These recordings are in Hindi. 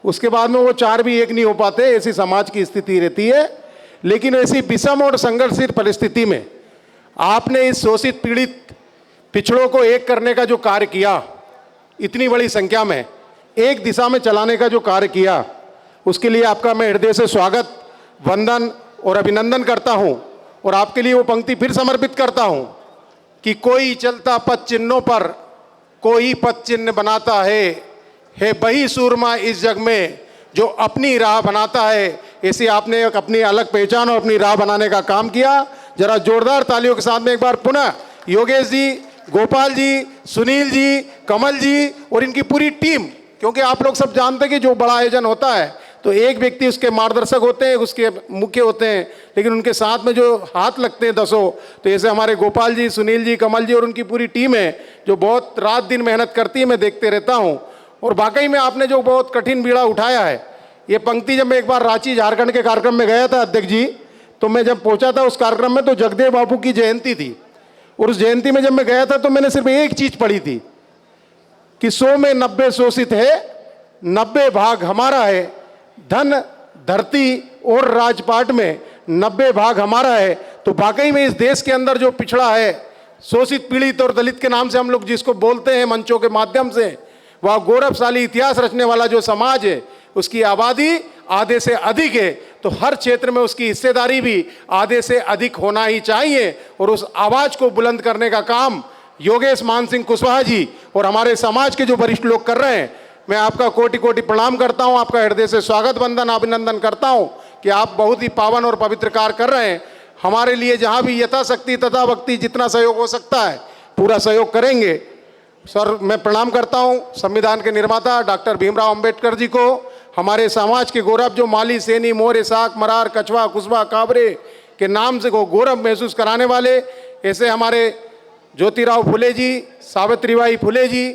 उसके बाद में वो चार भी एक नहीं हो पाते, ऐसी समाज की स्थिति रहती है। लेकिन ऐसी विषम और संघर्षित परिस्थिति में आपने इस शोषित पीड़ित पिछड़ों को एक करने का जो कार्य किया, इतनी बड़ी संख्या में एक दिशा में चलाने का जो कार्य किया, उसके लिए आपका मैं हृदय से स्वागत, वंदन और अभिनंदन करता हूं। और आपके लिए वो पंक्ति फिर समर्पित करता हूं कि कोई चलता पथ चिन्हों पर कोई पथ चिन्ह बनाता है वही सूरमा इस जग में जो अपनी राह बनाता है। ऐसे आपने एक अपनी अलग पहचान और अपनी राह बनाने का काम किया। जरा जोरदार तालियों के साथ में एक बार पुनः योगेश जी, गोपाल जी, सुनील जी, कमल जी और इनकी पूरी टीम, क्योंकि आप लोग सब जानते हैं कि जो बड़ा आयोजन होता है तो एक व्यक्ति उसके मार्गदर्शक होते हैं, उसके मुख्य होते हैं, लेकिन उनके साथ में जो हाथ लगते हैं दसों, तो ऐसे हमारे गोपाल जी, सुनील जी, कमल जी और उनकी पूरी टीम है जो बहुत रात दिन मेहनत करती है। मैं देखते रहता हूँ और वाकई में आपने जो बहुत कठिन बीड़ा उठाया है। ये पंक्ति जब मैं एक बार रांची झारखंड के कार्यक्रम में गया था अध्यक्ष जी, तो मैं जब पहुंचा था उस कार्यक्रम में तो जगदेव बापू की जयंती थी और उस जयंती में जब मैं गया था तो मैंने सिर्फ एक चीज पढ़ी थी कि 100 में 90 शोषित है, 90 भाग हमारा है, धन धरती और राजपाट में 90 भाग हमारा है। तो वाकई में इस देश के अंदर जो पिछड़ा है, शोषित पीड़ित और दलित के नाम से हम लोग जिसको बोलते हैं मंचों के माध्यम से, वह गौरवशाली इतिहास रचने वाला जो समाज है, उसकी आबादी आधे से अधिक है। तो हर क्षेत्र में उसकी हिस्सेदारी भी आधे से अधिक होना ही चाहिए और उस आवाज को बुलंद करने का काम योगेश मान सिंह कुशवाहा जी और हमारे समाज के जो वरिष्ठ लोग कर रहे हैं। मैं आपका कोटि कोटि प्रणाम करता हूं, आपका हृदय से स्वागत, वंदन, अभिनंदन करता हूं कि आप बहुत ही पावन और पवित्र कार्य कर रहे हैं। हमारे लिए जहां भी यथाशक्ति तथा भक्ति जितना सहयोग हो सकता है पूरा सहयोग करेंगे। सर, मैं प्रणाम करता हूं संविधान के निर्माता डॉक्टर भीमराव अंबेडकर जी को, हमारे समाज के गौरव जो माली, सैनी, मौर्य, साक, मरार, कछवा, कुशवा, काबरे के नाम से को गौरव महसूस कराने वाले ऐसे हमारे ज्योतिराव फुले जी, सावित्रीबाई फुले जी,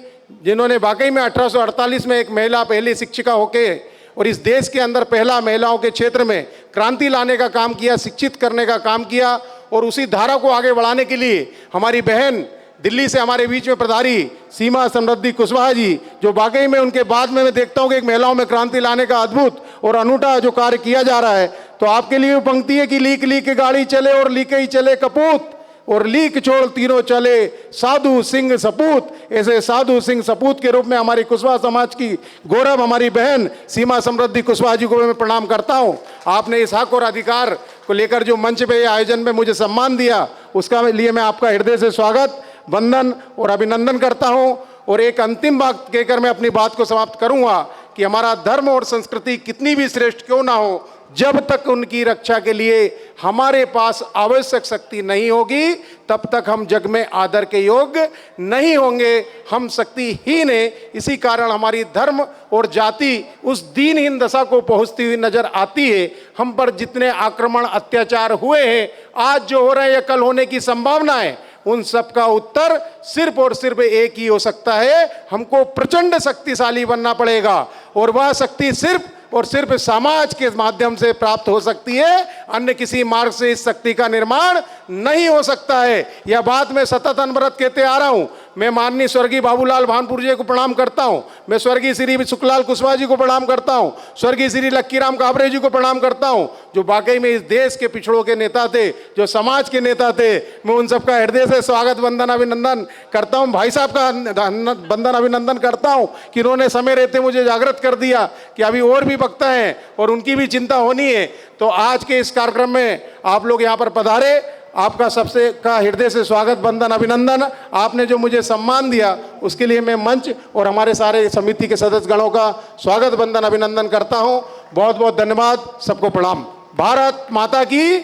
जिन्होंने वाकई में 1848 में एक महिला पहली शिक्षिका होके और इस देश के अंदर पहला महिलाओं के क्षेत्र में क्रांति लाने का काम किया, शिक्षित करने का काम किया। और उसी धारा को आगे बढ़ाने के लिए हमारी बहन दिल्ली से हमारे बीच में पधारी सीमा समृद्धि कुशवाहा जी, जो वाकई में उनके बाद में मैं देखता हूं कि एक महिलाओं में क्रांति लाने का अद्भुत और अनूठा जो कार्य किया जा रहा है। तो आपके लिए पंक्ति है कि लीक लीक गाड़ी चले और लीके ही चले कपूत और लीक छोड़ तीनों चले साधु सिंह सपूत। ऐसे साधु सिंह सपूत के रूप में हमारी कुशवाहा समाज की गौरव हमारी बहन सीमा समृद्धि कुशवाहा जी को मैं प्रणाम करता हूं। आपने इस हक और अधिकार को लेकर जो मंच पे आयोजन में मुझे सम्मान दिया, उसका लिए मैं आपका हृदय से स्वागत, वंदन और अभिनंदन करता हूं। और एक अंतिम बात कहकर मैं अपनी बात को समाप्त करूंगा कि हमारा धर्म और संस्कृति कितनी भी श्रेष्ठ क्यों ना हो, जब तक उनकी रक्षा के लिए हमारे पास आवश्यक शक्ति नहीं होगी तब तक हम जग में आदर के योग्य नहीं होंगे, हम शक्तिहीन हैं। इसी कारण हमारी धर्म और जाति उस दीनहीन दशा को पहुंचती हुई नजर आती है। हम पर जितने आक्रमण अत्याचार हुए हैं, आज जो हो रहे हैं या कल होने की संभावना है, उन सब का उत्तर सिर्फ और सिर्फ एक ही हो सकता है, हमको प्रचंड शक्तिशाली बनना पड़ेगा और वह शक्ति सिर्फ और सिर्फ समाज के माध्यम से प्राप्त हो सकती है, अन्य किसी मार्ग से इस शक्ति का निर्माण नहीं हो सकता है। यह बात मैं सतत अनवरत कहते आ रहा हूं। मैं माननीय स्वर्गीय बाबूलाल भानपुर जी को प्रणाम करता हूं, मैं स्वर्गीय श्री सुखलाल कुशवाहा जी को प्रणाम करता हूं, स्वर्गीय श्री लक्कीराम काबरे जी को प्रणाम करता हूं, जो वाकई में इस देश के पिछड़ों के नेता थे, जो समाज के नेता थे। मैं उन सबका हृदय से स्वागत, वंदन, अभिनंदन करता हूं। भाई साहब का वंदन अभिनंदन करता हूं कि उन्होंने समय रहते मुझे जागृत कर दिया कि अभी और भी वक्ता हैं और उनकी भी चिंता होनी है। तो आज के इस कार्यक्रम में आप लोग यहाँ पर पधारे, आपका सबसे का हृदय से स्वागत, वंदन, अभिनंदन। आपने जो मुझे सम्मान दिया उसके लिए मैं मंच और हमारे सारे समिति के सदस्य गणों का स्वागत, वंदन, अभिनंदन करता हूं। बहुत बहुत धन्यवाद, सबको प्रणाम। भारत माता की,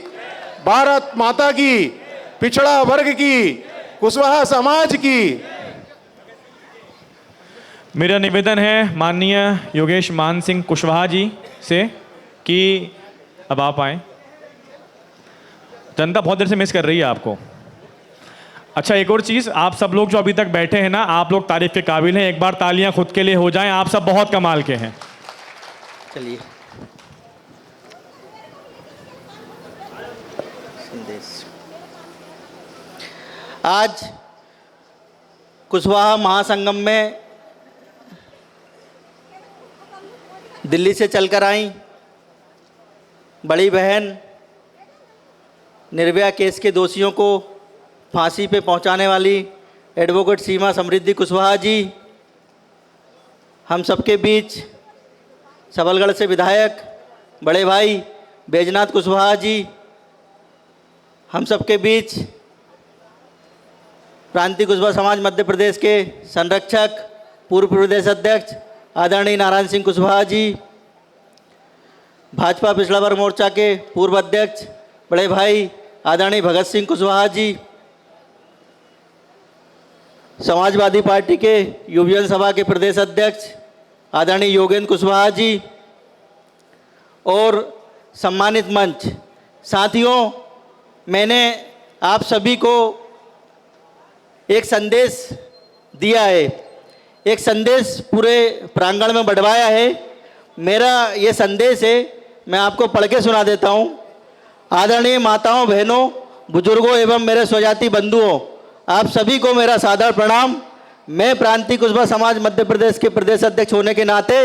भारत माता की, पिछड़ा वर्ग की, कुशवाहा समाज की। मेरा निवेदन है माननीय योगेश मान सिंह कुशवाहा जी से कि अब आप आए। जनता बहुत देर से मिस कर रही है आपको। अच्छा, एक और चीज़, आप सब लोग जो अभी तक बैठे हैं ना, आप लोग तारीफ के काबिल हैं। एक बार तालियां खुद के लिए हो जाएं, आप सब बहुत कमाल के हैं। चलिए संदेश। आज कुशवाहा महासंगम में दिल्ली से चलकर आई बड़ी बहन निर्भया केस के दोषियों को फांसी पे पहुंचाने वाली एडवोकेट सीमा समृद्धि कुशवाहा जी, हम सबके बीच सबलगढ़ से विधायक बड़े भाई बैजनाथ कुशवाहा जी, हम सबके बीच प्रांतीय कुशवाहा समाज मध्य प्रदेश के संरक्षक पूर्व प्रदेश अध्यक्ष आदरणीय नारायण सिंह कुशवाहा जी, भाजपा पिछड़ा वर्ग मोर्चा के पूर्व अध्यक्ष बड़े भाई आदरणीय भगत सिंह कुशवाहा जी, समाजवादी पार्टी के युवजन सभा के प्रदेश अध्यक्ष आदरणीय योगेंद्र कुशवाहा जी और सम्मानित मंच साथियों, मैंने आप सभी को एक संदेश दिया है, एक संदेश पूरे प्रांगण में बढ़वाया है। मेरा ये संदेश है, मैं आपको पढ़ के सुना देता हूँ। आदरणीय माताओं, बहनों, बुजुर्गों एवं मेरे स्वजाति बंधुओं, आप सभी को मेरा सादर प्रणाम। मैं प्रांतीय कुशवाहा समाज मध्य प्रदेश के प्रदेश अध्यक्ष होने के नाते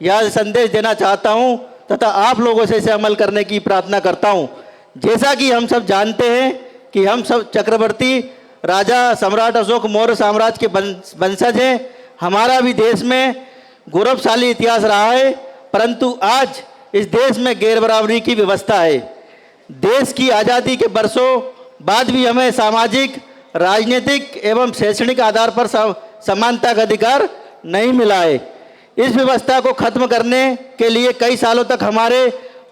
यह संदेश देना चाहता हूं तथा आप लोगों से इसे अमल करने की प्रार्थना करता हूं। जैसा कि हम सब जानते हैं कि हम सब चक्रवर्ती राजा सम्राट अशोक मौर्य साम्राज्य के वंशज हैं। हमारा भी देश में गौरवशाली इतिहास रहा है, परंतु आज इस देश में गैर बराबरी की व्यवस्था है। देश की आज़ादी के वर्षों बाद भी हमें सामाजिक, राजनीतिक एवं शैक्षणिक आधार पर समानता का अधिकार नहीं मिला है। इस व्यवस्था को खत्म करने के लिए कई सालों तक हमारे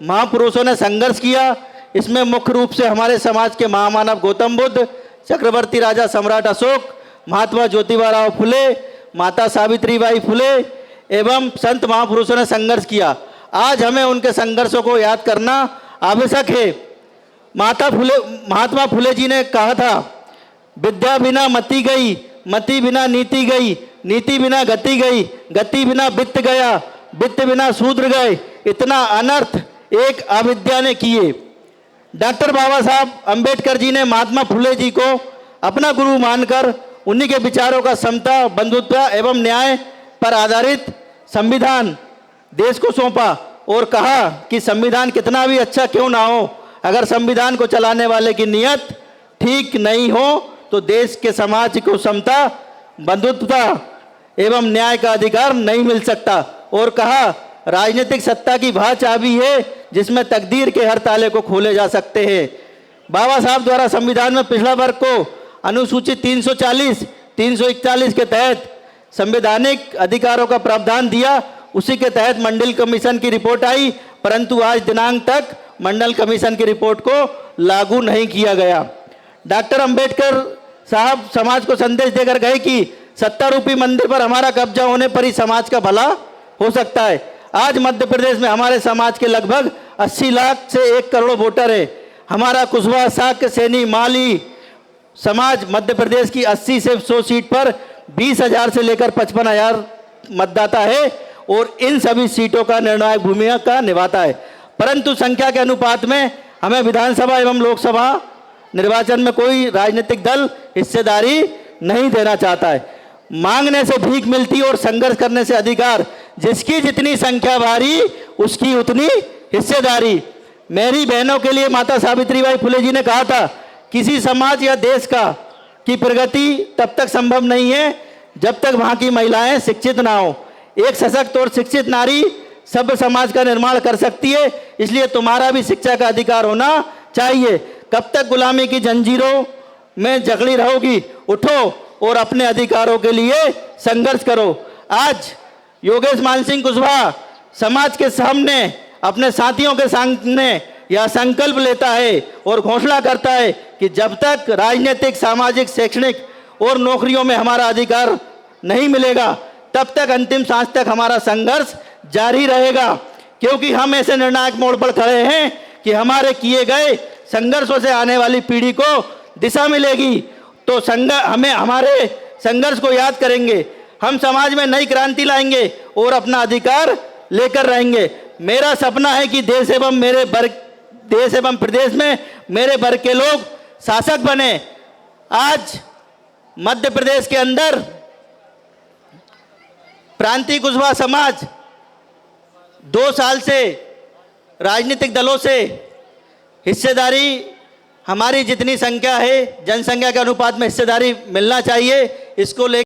महापुरुषों ने संघर्ष किया। इसमें मुख्य रूप से हमारे समाज के महामानव गौतम बुद्ध, चक्रवर्ती राजा सम्राट अशोक, महात्मा ज्योतिबा फुले, माता सावित्रीबाई फुले एवं संत महापुरुषों ने संघर्ष किया। आज हमें उनके संघर्षों को याद करना आवश्यक है। महात्मा फुले जी ने कहा था, विद्या बिना मति गई, मति बिना नीति गई, नीति बिना गति गई, गति बिना वित्त गया, वित्त बिना शूद्र गए। इतना अनर्थ एक अविद्या ने किए। डॉक्टर बाबा साहब अंबेडकर जी ने महात्मा फुले जी को अपना गुरु मानकर उन्हीं के विचारों का समता, बंधुत्व एवं न्याय पर आधारित संविधान देश को सौंपा और कहा कि संविधान कितना भी अच्छा क्यों ना हो, अगर संविधान को चलाने वाले की नीयत ठीक नहीं हो तो देश के समाज को समता, बंधुत्वता एवं न्याय का अधिकार नहीं मिल सकता। और कहा, राजनीतिक सत्ता की वह चाबी है जिसमें तकदीर के हर ताले को खोले जा सकते हैं। बाबा साहब द्वारा संविधान में पिछड़ा वर्ग को अनुसूचित 340, 341 के तहत संवैधानिक अधिकारों का प्रावधान दिया। उसी के तहत मंडल कमीशन की रिपोर्ट आई, परंतु आज दिनांक तक मंडल कमीशन की रिपोर्ट को लागू नहीं किया गया। डॉक्टर अंबेडकर साहब समाज को संदेश देकर गए कि सत्ता रूपी मंदिर पर हमारा कब्जा होने पर ही समाज का भला हो सकता है। आज मध्य प्रदेश में हमारे समाज के लगभग 80 लाख से 1 करोड़ वोटर है। हमारा कुशवाहा, शाक्य, सैनी, माली समाज मध्य प्रदेश की 80 से 100 सीट पर 20,000 से लेकर 55,000 मतदाता है और इन सभी सीटों का निर्णायक भूमिका निभाता है। परंतु संख्या के अनुपात में हमें विधानसभा एवं लोकसभा निर्वाचन में कोई राजनीतिक दल हिस्सेदारी नहीं देना चाहता है। मांगने से भीख मिलती और संघर्ष करने से अधिकार। जिसकी जितनी संख्या भारी उसकी उतनी हिस्सेदारी। मेरी बहनों के लिए माता सावित्रीबाई फुले जी ने कहा था, किसी समाज या देश की प्रगति तब तक संभव नहीं है जब तक वहाँ की महिलाएं शिक्षित ना हो। एक सशक्त और शिक्षित नारी सभ्य समाज का निर्माण कर सकती है, इसलिए तुम्हारा भी शिक्षा का अधिकार होना चाहिए। कब तक गुलामी की जंजीरों में जकड़ी रहोगी? उठो और अपने अधिकारों के लिए संघर्ष करो। आज योगेश मान सिंह कुशवाहा समाज के सामने, अपने साथियों के सामने यह संकल्प लेता है और घोषणा करता है कि जब तक राजनीतिक, सामाजिक, शैक्षणिक और नौकरियों में हमारा अधिकार नहीं मिलेगा तब तक अंतिम सांस तक हमारा संघर्ष जारी रहेगा। क्योंकि हम ऐसे निर्णायक मोड़ पर खड़े हैं कि हमारे किए गए संघर्षों से आने वाली पीढ़ी को दिशा मिलेगी। तो हमें हमारे संघर्ष को याद करेंगे, हम समाज में नई क्रांति लाएंगे और अपना अधिकार लेकर रहेंगे। मेरा सपना है कि देश एवं प्रदेश में मेरे वर्ग के लोग शासक बने। आज मध्य प्रदेश के अंदर प्रांतीय कुशवाहा समाज 2 साल से राजनीतिक दलों से हिस्सेदारी, हमारी जितनी संख्या है जनसंख्या के अनुपात में हिस्सेदारी मिलना चाहिए, इसको लेकर